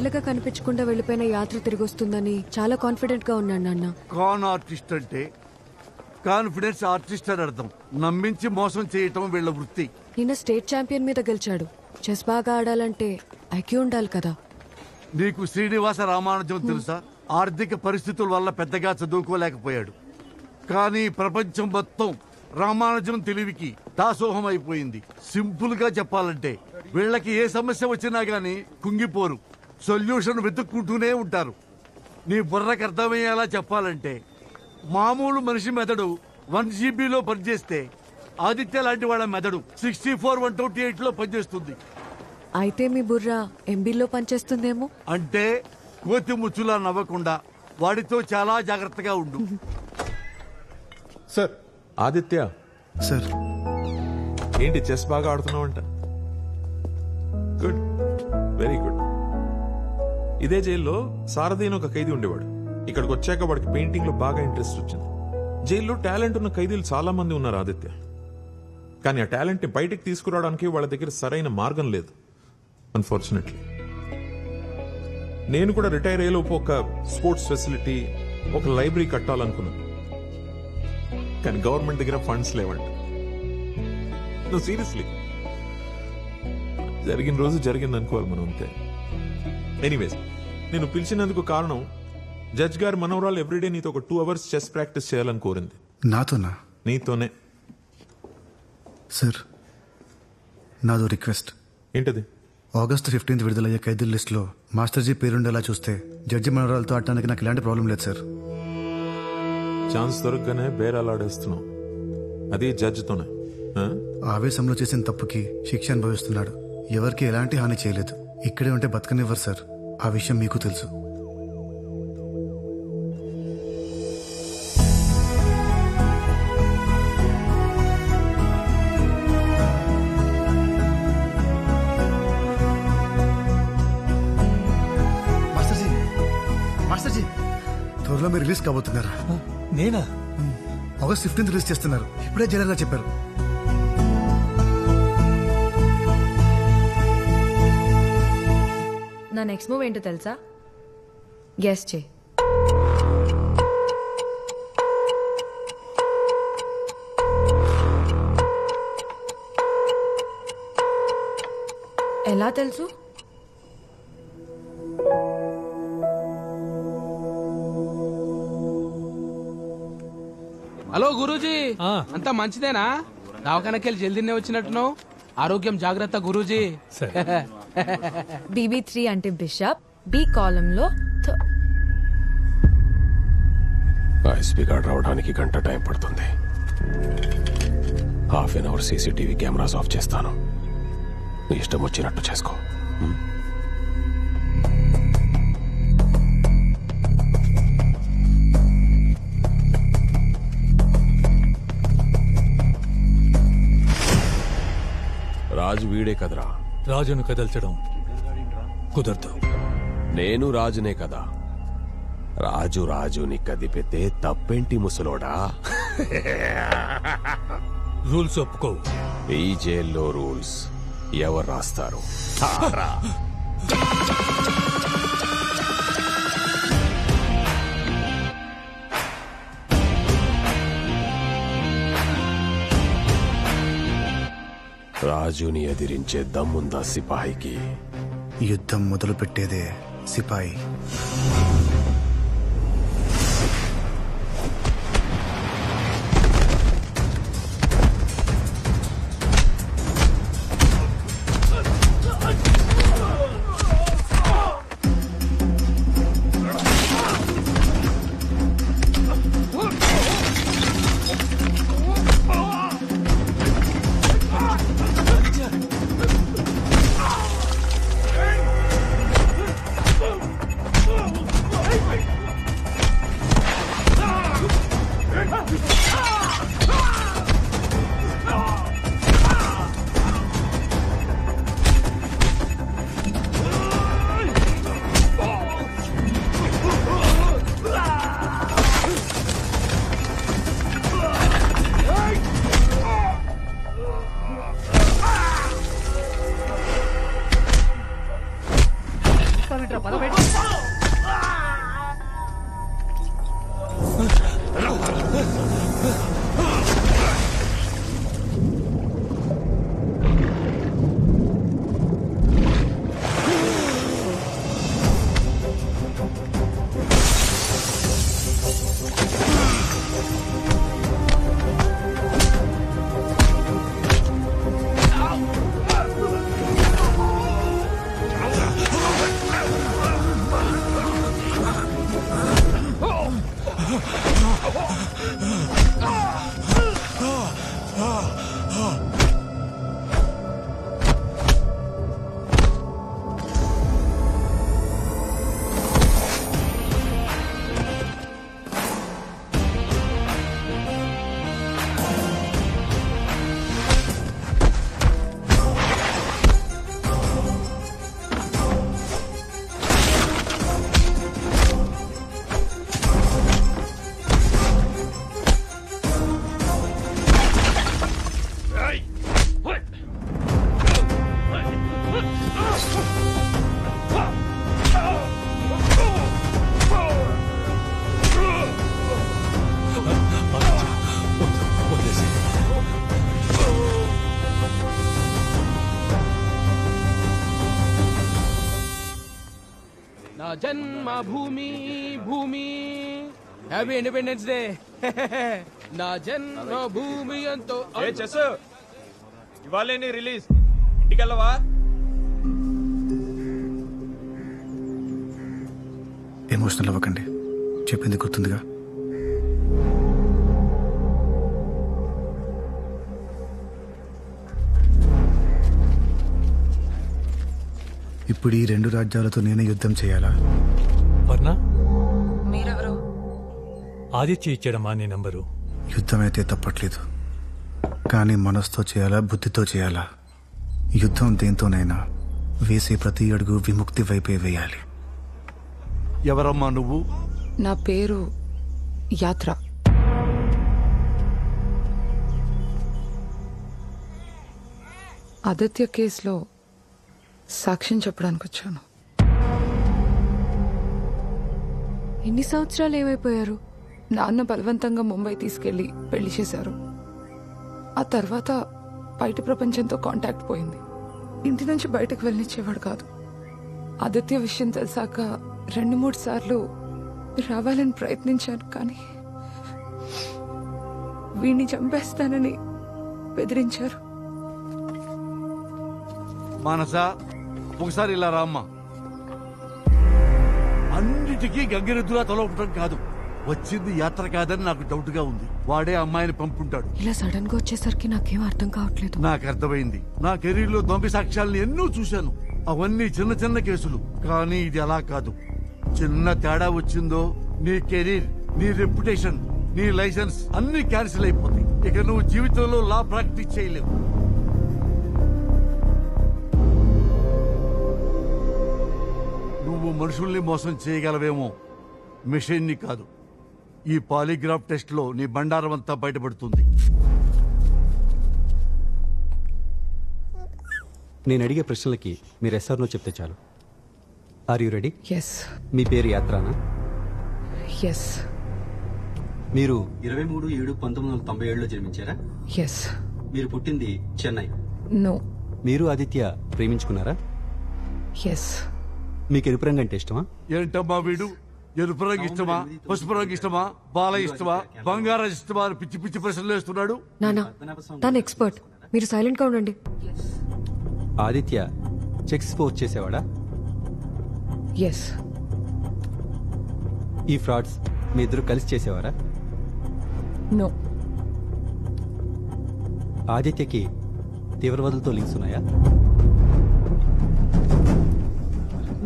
4 కనిపించకుండా వెళ్ళిపోయిన యాత్ర తిరిగి వస్తుందని చాలా కాన్ఫిడెంట్ గా ఉన్నాను నాన్న. కాన్ ఆర్టిస్ట్ అంటే కాన్ఫిడెన్స్ ఆర్టిస్ట్ అని అర్థం. నమ్మించి మోసం చేయటం వీళ్ళ వృత్తి. నిన్న స్టేట్ ఛాంపియన్ మీద గెలిచాడు. చెస్ బాగా ఆడాలంటే ఐక్యూ ఉండాలి కదా. నీకు శ్రీనివాస రామానుజం తెలుసా? ఆర్థిక పరిస్థితుల వల్ల పెద్దగా చదువుకోలేకపోయాడు. కానీ ప్రపంచం మొత్తం రామానుజం తెలివికి దాసోహం అయిపోయింది. సింపుల్ గా చెప్పాలంటే వీళ్ళకి ఏ సమస్య వచ్చినా గానీ కుంగిపోరు, సొల్యూషన్ వెతుక్కుంటూనే ఉంటారు. నీ బుర్రకు అర్థమయ్యేలా చెప్పాలంటే మామూలు మనిషి మెదడు 1 GB పనిచేస్తే ఆదిత్య లాంటి వాళ్ళ మెదడు 64/128 పనిచేస్తుంది. అయితే మీ బుర్ర MBలో పనిచేస్తుందేమో. అంటే కోతి ముచ్చులా నవ్వకుండా వాడితో చాలా జాగ్రత్తగా ఉండు. సార్ ఆదిత్య సార్ ఏంటి చెస్ బాగా ఆడుతున్నావంట? Good, very good. ఇదే జైల్లో సారథి అని ఒక ఖైదీ ఉండేవాడు. ఇక్కడికి వచ్చాక వాడికి పెయింటింగ్ లో బాగా ఇంట్రెస్ట్ వచ్చింది. జైల్లో టాలెంట్ ఉన్న ఖైదీలు చాలా మంది ఉన్నారు ఆదిత్య. కానీ ఆ టాలెంట్ ని బయటకు తీసుకురావడానికి వాళ్ళ దగ్గర సరైన మార్గం లేదు, అన్ఫార్చునేట్లీ. నేను కూడా రిటైర్ అయ్యేలోపు ఒక స్పోర్ట్స్ ఫెసిలిటీ, ఒక లైబ్రరీ కట్టాలనుకున్నాను. కానీ గవర్నమెంట్ దగ్గర ఫండ్స్ లేవంట. నువ్వు సీరియస్లీ జరిగిన రోజు జరిగింది అనుకోవాలి మనం, అంతే. ఎనీవేస్, నేను పిలిచినందుకు కారణం జడ్జ్ గారు మనవరాలు ఎవ్రీడే నీతో ఒక 2 hours చెస్ ప్రాక్టీస్ చేయాలని కోరింది. నాతోనా? నీతోనే. సార్ నాదో రిక్వెస్ట్. ఏంటది? August 15th విడుదలయ్యే ఖైదీల లిస్టులో మాస్టర్జీ పేరుండేలా చూస్తే జడ్జి మనవరాలతో ఆడటానికి నాకు ఎలాంటి ప్రాబ్లం లేదు సార్. ఛాన్స్ దొరకగానే బేరాలాడేస్తున్నావు, అది జడ్జితోనే. ఆవేశంలో చేసిన తప్పుకి శిక్ష అనుభవిస్తున్నాడు. ఎవరికి ఎలాంటి హాని చేయలేదు. ఇక్కడే ఉంటే బతకనివ్వరు సార్. ఆ విషయం మీకు తెలుసు. త్వరలో మీరు రిలీజ్ కాబోతున్నారా? నేనా? August 15th రిలీజ్ చేస్తున్నారు. ఇప్పుడే జైలర్గా చెప్పారు. నా నెక్స్ట్ మూవ్ ఏంటో తెలుసా? గెస్ చేయి. ఎలా తెలుసు? హలో గురూజీ, అంతా మంచిదేనా? దవాఖానకెళ్ళి జల్దీనే వచ్చినట్టున్నావు. ఆరోగ్యం జాగ్రత్త గురూజీ. BB3 అంటే బిషప్, B కాలంలో ఎస్పీ గార్డ్ రావడానికి గంట టైం పడుతుంది. ½ an hour CCTV cameras of చేస్తాను. నీ ఇష్టం వచ్చినట్టు చేసుకో. రాజు వీడే కదరా. రాజును కదల్చడం కుదరదు. నేను రాజునే కదా. రాజు రాజుని కదిపితే తప్పేంటి ముసలోడా? రూల్స్ ఒప్పుకో. ఈ జైల్లో రూల్స్ ఎవరు రాస్తారు? రాజుని ఎదిరించే దమ్ముందా సిపాయికి? యుద్ధం మొదలు పెట్టేదే సిపాయి. వదిలేసి. నా జన్మభూమి భూమి హ్యాపీ ఇండిపెండెన్స్ డే. నా జన్మభూమి ఎంతో ఇవాళ రిలీజ్ ఇంటికెళ్ళవా? ఎమోషనల్ అవ్వకండి, చెప్పింది గుర్తుందిగా. ఇప్పుడు ఈ 2 రాజ్యాలతో నేనే యుద్ధం చేయాలా? వర్ణ మీరెవరు? ఆదిత్య ఇచ్చాడమ్మా నీ నంబరు. యుద్ధం అయితే తప్పట్లేదు, కానీ మనసుతో చేయాలా, బుద్ధితో చేయాలా? యుద్ధం దేంతోనైనా వేసే ప్రతి అడుగు విముక్తి వైపే వేయాలి. ఎవరమ్మా నువ్వు? నా పేరు యాత్ర. ఆదిత్య కేసులో సాక్ష్యం చెప్పడానికి వచ్చాను. ఎన్ని సంవత్సరాలు ఏమైపోయారు? నాన్న బలవంతంగా ముంబై తీసుకెళ్లి పెళ్లి చేశారు. ఆ తర్వాత బయట ప్రపంచంతో కాంటాక్ట్ పోయింది. ఇంటి నుంచి బయటకు వెళ్ళనిచ్చేవాడు కాదు. ఆదిత్య విషయం తెలిసాక 2-3 సార్లు రావాలని ప్రయత్నించాను, కానీ వీణ్ణి చంపేస్తానని బెదిరించారు. మానస, ఒకసారి ఇలా రామ్మా. అన్నిటికీ గంగిరెద్దులా తలవటం కాదు. వచ్చింది యాత్ర కాదని నాకు డౌట్ గా ఉంది. వాడే అమ్మాయిని పంపుంటాడు. ఇలా సడన్ గా వచ్చేసరికి నాకేం అర్థం కావట్లేదు. నాకు అర్థమైంది. నా కెరీర్ లో దొంగ సాక్ష్యాలను ఎన్నో చూశాను. అవన్నీ చిన్న చిన్న కేసులు, కానీ ఇది అలా కాదు. చిన్న తేడా వచ్చిందో నీ కెరీర్, నీ రెప్యుటేషన్, నీ లైసెన్స్ అన్ని క్యాన్సిల్ అయిపోతాయి. ఇక నువ్వు జీవితంలో లా ప్రాక్టీస్ చేయలేవు. నువ్వు మనుషుల్ని మోసం చేయగలవేమో, మిషన్ ని కాదు. ఈ పాలిగ్రాఫ్ టెస్ట్ లో నీ బండారం అంతా బయటపడుతుంది. నేను అడిగే ప్రశ్నలకి మీరు ఎస్ఆర్నో చెప్తే చాలు. Are you ready? ఎస్. మీ పేరు యాత్రానా? ఎస్. మీరు 23/7/1997లో జన్మించారా? ఎస్. మీరు పుట్టింది చెన్నై. నో. మీరు ఆదిత్య ప్రేమించుకున్నారా? ఎస్. మీకు ఎరుపు రంగు అంటే ఇష్టమా? ఏంటమ్మా వీడు? ఎరుపు రంగు ఇష్టమా, పసుపు రంగు ఇష్టమా, బాల ఇష్టమా, బంగారం ఇష్టమా అని పిచ్చి పిచ్చి ప్రశ్నలు వేస్తున్నాడు. నానా, తను ఎక్స్పర్ట్, మీరు సైలెంట్ గా ఉండండి. ఆదిత్య చెక్స్ పోస్ట్ చేసేవాడా? ఎస్. ఈ ఫ్రాడ్స్ మీ ఇద్దరు కలిసి చేసేవారా? నో. ఆదిత్యకి తీవ్రవాదులతో లింక్స్ ఉన్నాయా?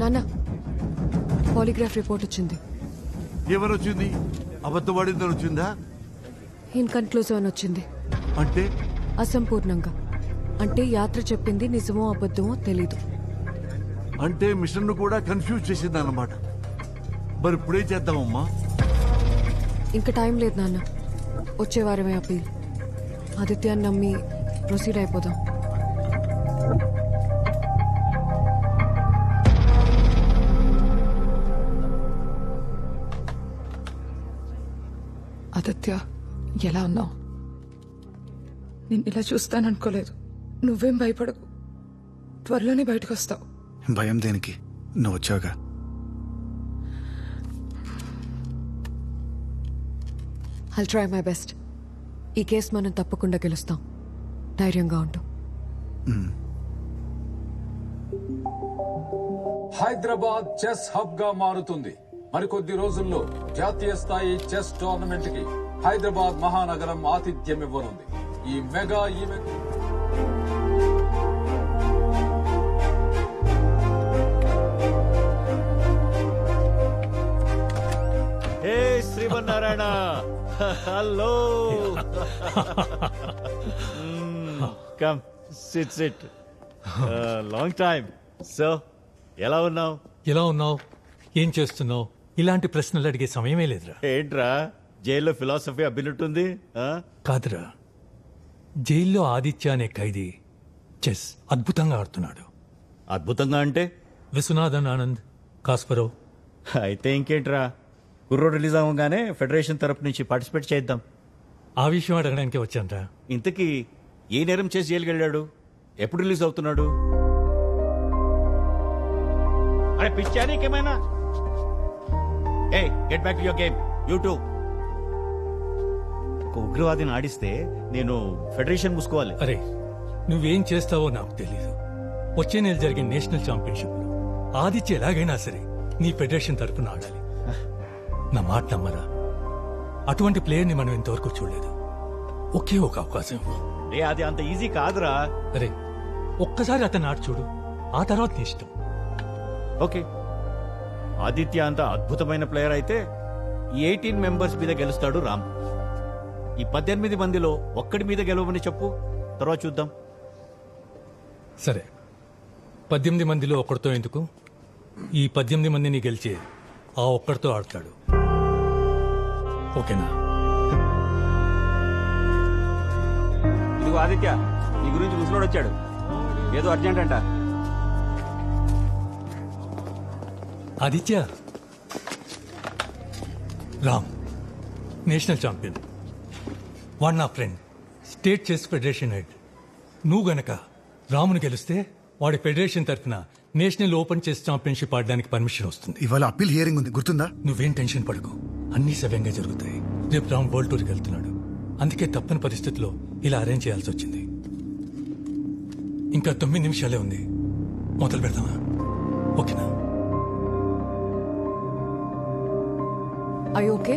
నానా, పాలిగ్రాఫ్ రిపోర్ట్ వచ్చింది. ఏమని వచ్చింది? అబద్ధపడిందని వచ్చిందా? ఇన్కన్క్లూజివ్ అని వచ్చింది. అంటే అసంపూర్ణంగా. అంటే యాత్ర చెప్పింది నిజమో అబద్ధమో తెలీదు. అంటే మిషన్ ను కూడా కన్ఫ్యూజ్ చేసింది అన్నమాట. మరి ఇప్పుడేం చేద్దామమ్మా? ఇంకా టైం లేదు నాన్న, వచ్చే వారమే అప్పీల్. ఆదిత్యాన్ని నమ్మి ప్రొసీడ్ అయిపోదాం. ఆదిత్య, ఎలా ఉన్నావు? నేను ఇలా చూస్తాననుకోలేదు. నువ్వేం భయపడకు, త్వరలోనే బయటకు వస్తావు. భయం దేనికి, నువ్వు వచ్చావుగా. I'll try my best. ఈ కేసు మనం తప్పకుండా గెలుస్తాం. ధైర్యంగా ఉంటాం. హైదరాబాద్ చెస్ హబ్ గా మారుతుంది. మరికొద్ది రోజుల్లో జాతీయ స్థాయి చెస్ టోర్నమెంట్ కి హైదరాబాద్ మహానగరం ఆతిథ్యం ఇవ్వనుంది. ఈ mega event Srimannarayana, hello. Come SIT SIT. Long time. So ఎలా ఉన్నావు? ఎలా ఉన్నావు, ఏం చేస్తున్నావు, ఇలాంటి ప్రశ్నలు అడిగే సమయమే లేదురా. ఏంట్రా జైల్లో ఫిలాసఫీ అబ్బినట్టుంది? కాదురా, జైల్లో ఆదిత్య అనే ఖైదీ చెస్ అద్భుతంగా ఆడుతున్నాడు. అద్భుతంగా అంటే? విశ్వనాథన్ ఆనంద్, కాస్పరో. అయితే ఇంకేంట్రా, కుర్రో రిలీజ్ అవ్వగానే ఫెడరేషన్ తరపు నుంచి పార్టిసిపేట్ చేద్దాం. ఆ విషయం అడగడానికి వచ్చానరా. ఇంతకీ ఏ నేరం చేసి జైలుకి వెళ్ళాడు? ఎప్పుడు రిలీజ్ అవుతున్నాడు? అరే పిచ్చా నీకేమైనా? ఏ get back to your game. You too. ఒక ఉగ్రవాదిని ఆడిస్తే నేను ఫెడరేషన్ మూసుకోవాలి. అరే, నువ్వేం చేస్తావో నాకు తెలీదు. వచ్చే నెల జరిగే నేషనల్ ఛాంపియన్షిప్ లో ఆదిత్య ఎలాగైనా సరే నీ ఫెడరేషన్ తరఫున ఆడాలి. నా మాట నమ్మరా, అటువంటి ప్లేయర్ని మనం ఇంతవరకు చూడలేదు. ఒకే ఒక అవకాశం. రే అది అంత ఈజీ కాదురా. అరే, ఒక్కసారి అతను ఆడి చూడు, ఆ తర్వాత నీ ఇష్టం. ఓకే, ఆదిత్య అంత అద్భుతమైన ప్లేయర్ అయితే 18 మెంబర్స్ మీద గెలుస్తాడు రామ్. ఈ 18 మందిలో ఒక్కడి మీద గెలవమని చెప్పు, తర్వాత చూద్దాం. సరే, 18 మందిలో ఒక్కడితో ఎందుకు, ఈ 18 మందిని గెలిచి ఆ ఒక్కడితో ఆడతాడు. ఓకేనా? ఇదిగో ఆదిత్య, నీ గురించి ముసలోడు వచ్చాడు, ఏదో అర్జెంట్ అంట. ఆదిత్య, రామ్ నేషనల్ ఛాంపియన్, వాడు నా friend, state chess federation head. నువ్వు గనక రామును గెలిస్తే వాడి ఫెడరేషన్ తరఫున నేషనల్ ఓపెన్ చెస్ ఛాంపియన్షిప్ ఆడడానికి పర్మిషన్ వస్తుంది. ఇవాళ అప్పీల్ హియరింగ్ ఉంది, గుర్తుందా? నువ్వేం టెన్షన్ పడకు, అన్ని సవ్యంగా జరుగుతాయి. రేపు రామ్ వరల్డ్ టూర్కి వెళ్తున్నాడు, అందుకే తప్పని పరిస్థితుల్లో ఇలా అరేంజ్ చేయాల్సి వచ్చింది. ఇంకా 9 నిమిషాలే ఉంది, మొదలు పెడదామా? ఓకేనా? అయ్యో ఓకే.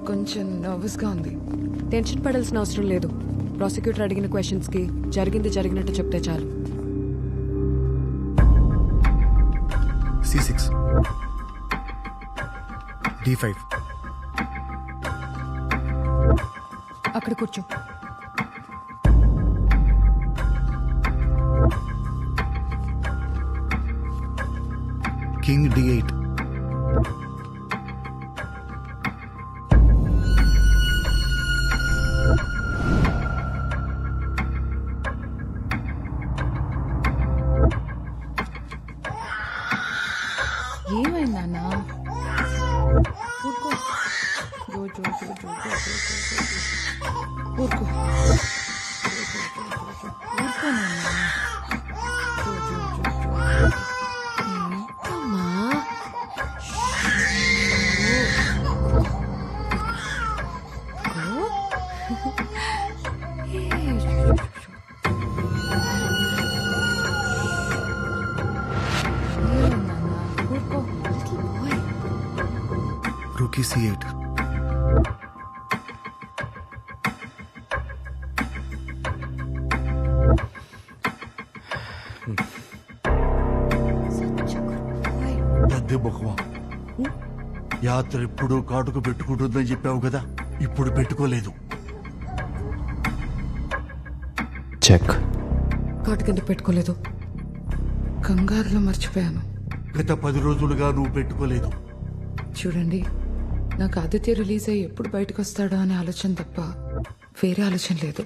కొంచెం నర్వస్ గా ఉంది. టెన్షన్ పడాల్సిన అవసరం లేదు. ప్రాసిక్యూటర్ అడిగిన క్వశ్చన్స్ కి జరిగింది జరిగినట్టు చెప్తే చాలు. C6 D5 అక్కడ కూర్చో. కింగ్ D8 ఏమైంది నాన్న? ఊరుకో. జో జో జో జో జో జో జో జో. ఊరుకో. ఊరుకో నాన్న. జో జో జో జో. అమ్మా Rookie C8 పెద్ద ముఖమా, యాత్ర ఎప్పుడు కాటుకు పెట్టుకుంటుందని చెప్పావు కదా, ఇప్పుడు పెట్టుకోలేదు. చెక్. కాటు కింద పెట్టుకోలేదు. కంగారులో మర్చిపోయాను. గత 10 రోజులుగా నువ్వు పెట్టుకోలేదు. చూడండి, నాకు ఆదిత్య రిలీజ్ అయ్యి ఎప్పుడు బయటకు వస్తాడో అనే ఆలోచన తప్ప వేరే ఆలోచన లేదు.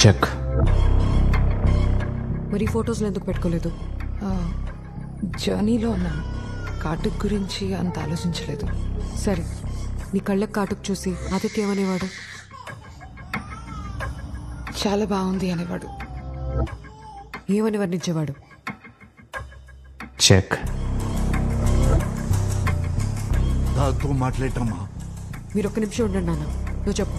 చెక్. మరి ఫొటోస్లో ఎందుకు పెట్టుకోలేదు? జర్నీలో ఉన్నాను, కాటుక్ గురించి అంత ఆలోచించలేదు. సరే, నీ కళ్ళకు కాటుకు చూసి ఆదిత్య ఏమనేవాడు? చాలా బాగుంది అనేవాడు. ఏమని వర్ణించేవాడు? చెక్. దాంతో మాట్లాడటమ్మా. మీరు ఒక్క నిమిషం ఉండండి నాన్న, నువ్వు చెప్పు.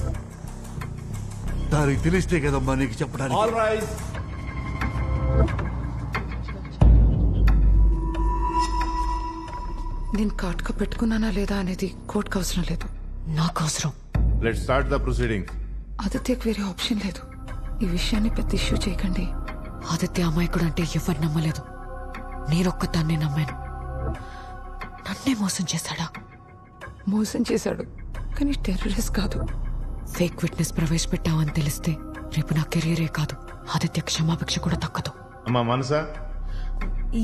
దానికి తెలిస్తే కదమ్మా నీకు చెప్పడానికి. నేను కాటుక పెట్టుకున్నానా లేదా అనేది కోర్టుకు అవసరం లేదు. నాకు అవసరం. Let's start the proceedings. ఆదిత్యకు వేరే ఆప్షన్ లేదు. ఈ విషయాన్ని పెద్ద ఇష్యూ చేయకండి. ఆదిత్య అమాయకుడు అంటే ఎవరు నమ్మలేదు. నేనొక్కదాన్నే నమ్మాను. నన్నే మోసం చేశాడా? మోసం చేశాడు, కానీ టెర్రరిస్ట్ కాదు. ఫేక్ విట్నెస్ ప్రవేశపెట్టావని తెలిస్తే రేపు నా కెరీరే కాదు, ఆదిత్య క్షమాభిక్ష కూడా తక్కదు. అమ్మా మనసా,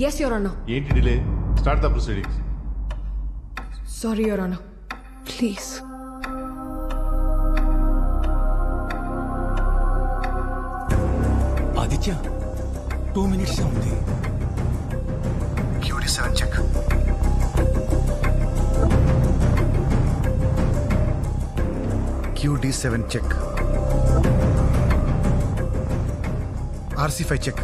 ఎస్ యువర్ ఆనర్. ఏంటి delay? Start the proceedings. Sorry your honour. Please. Aditya 2 minutes ఉంది. QD7 check. QD7 check. RC5 check.